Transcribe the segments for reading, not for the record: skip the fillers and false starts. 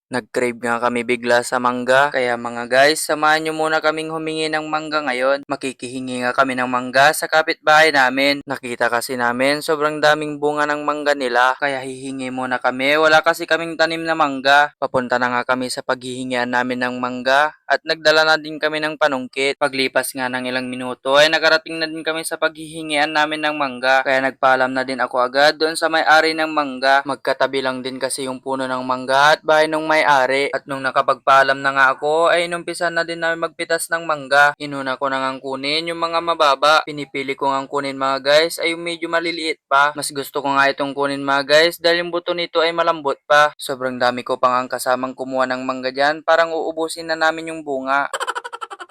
Nag-crave nga kami bigla sa mangga. Kaya mga guys, samahan nyo muna kaming humingi ng mangga ngayon. Makikihingi nga kami ng mangga sa kapitbahay namin. Nakita kasi namin sobrang daming bunga ng mangga nila. Kaya hihingi muna kami. Wala kasi kaming tanim na mangga. Papunta na nga kami sa paghihingian namin ng mangga. At nagdala na din kami ng panungkit. Paglipas nga ng ilang minuto ay nakarating na din kami sa paghihingian namin ng mangga. Kaya nagpaalam na din ako agad doon sa may-ari ng mangga. Magkatabi lang din kasi yung puno ng mangga at bahay ng may-ari. At nung nakapagpaalam na nga ako ay inumpisan na din namin magpitas ng mangga. Inuna ko na ngang kunin yung mga mababa. Pinipili ko ngang kunin mga guys ay yung medyo maliliit pa. Mas gusto ko nga itong kunin mga guys dahil yung buto nito ay malambot pa. Sobrang dami ko pang ang kasamang kumuha ng mangga dyan. Parang uubusin na namin yung bunga.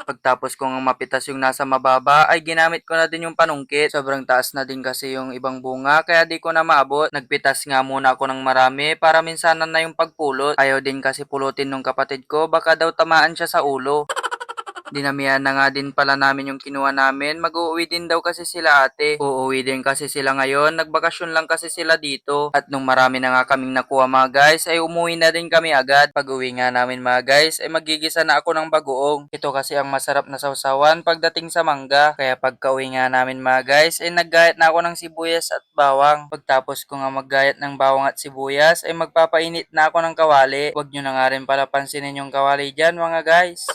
Pagtapos ko nga mapitas yung nasa mababa ay ginamit ko na din yung panungkit. Sobrang taas na din kasi yung ibang bunga kaya di ko na maabot. Nagpitas nga muna ako ng marami para minsanan na yung pagpulot. Ayaw din kasi pulutin nung kapatid ko baka daw tamaan siya sa ulo. Dinamihan na nga din pala namin yung kinuha namin. Mag-uuwi din daw kasi sila ate. Uuwi din kasi sila ngayon. Nagbakasyon lang kasi sila dito. At nung marami na nga kaming nakuha mga guys, ay umuwi na din kami agad. Pag uwi nga namin mga guys, ay magigisa na ako ng bagoong. Ito kasi ang masarap na sausawan pagdating sa mangga. Kaya pagka uwi nga namin mga guys, ay naggayat na ako ng sibuyas at bawang. Pagtapos ko nga maggayat ng bawang at sibuyas, ay magpapainit na ako ng kawali. Huwag nyo na nga rin pala pansinin yung kawali dyan mga guys.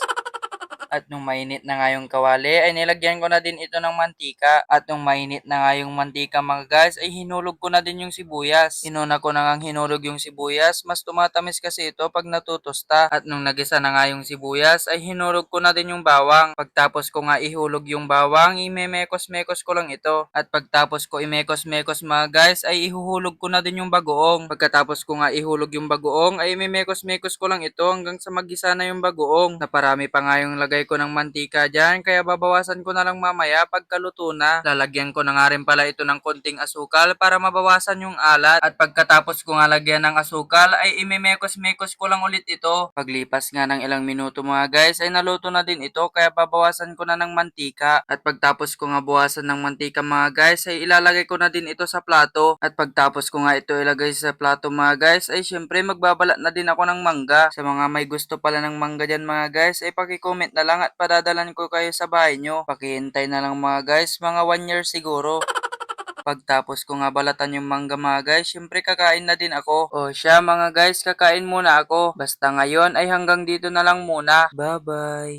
At nung mainit na nga yung kawali, ay nilagyan ko na din ito ng mantika. At nung mainit na nga yung mantika mga guys, ay hinulog ko na din yung sibuyas. Inuna ko na nga hinulog yung sibuyas, mas tumatamis kasi ito pag natutusta. At nung nagisa na nga yung sibuyas, ay hinulog ko na din yung bawang. Pagtapos ko nga ihulog yung bawang, imemekos-mekos ko lang ito. At pagtapos ko imekos-mekos mga guys, ay ihuhulog ko na din yung bagoong. Pagkatapos ko nga ihulog yung bagoong, ay imemekos-mekos ko lang ito hanggang sa magisa na yung bagoong. Naparami pa nga yung lagay ko ng mantika dyan, kaya babawasan ko na lang mamaya pagkaluto na. Lalagyan ko na nga rin pala ito ng konting asukal para mabawasan yung alat. At pagkatapos ko nga lagyan ng asukal, ay imemekos-mekos ko lang ulit ito. Paglipas nga ng ilang minuto mga guys, ay naluto na din ito, kaya babawasan ko na ng mantika. At pagtapos ko nga bawasan ng mantika mga guys, ay ilalagay ko na din ito sa plato. At pagtapos ko nga ito ilagay sa plato mga guys, ay syempre magbabalat na din ako ng mangga. Sa mga may gusto pala ng mangga dyan mga guys, ay paki-comment na lang at padadalan ko kayo sa bahay nyo. Pakihintay na lang mga guys, mga 1 year siguro. Pagtapos ko nga balatan yung mangga mga guys, syempre kakain na din ako. O siya mga guys, kakain muna ako. Basta ngayon ay hanggang dito na lang muna. Bye bye!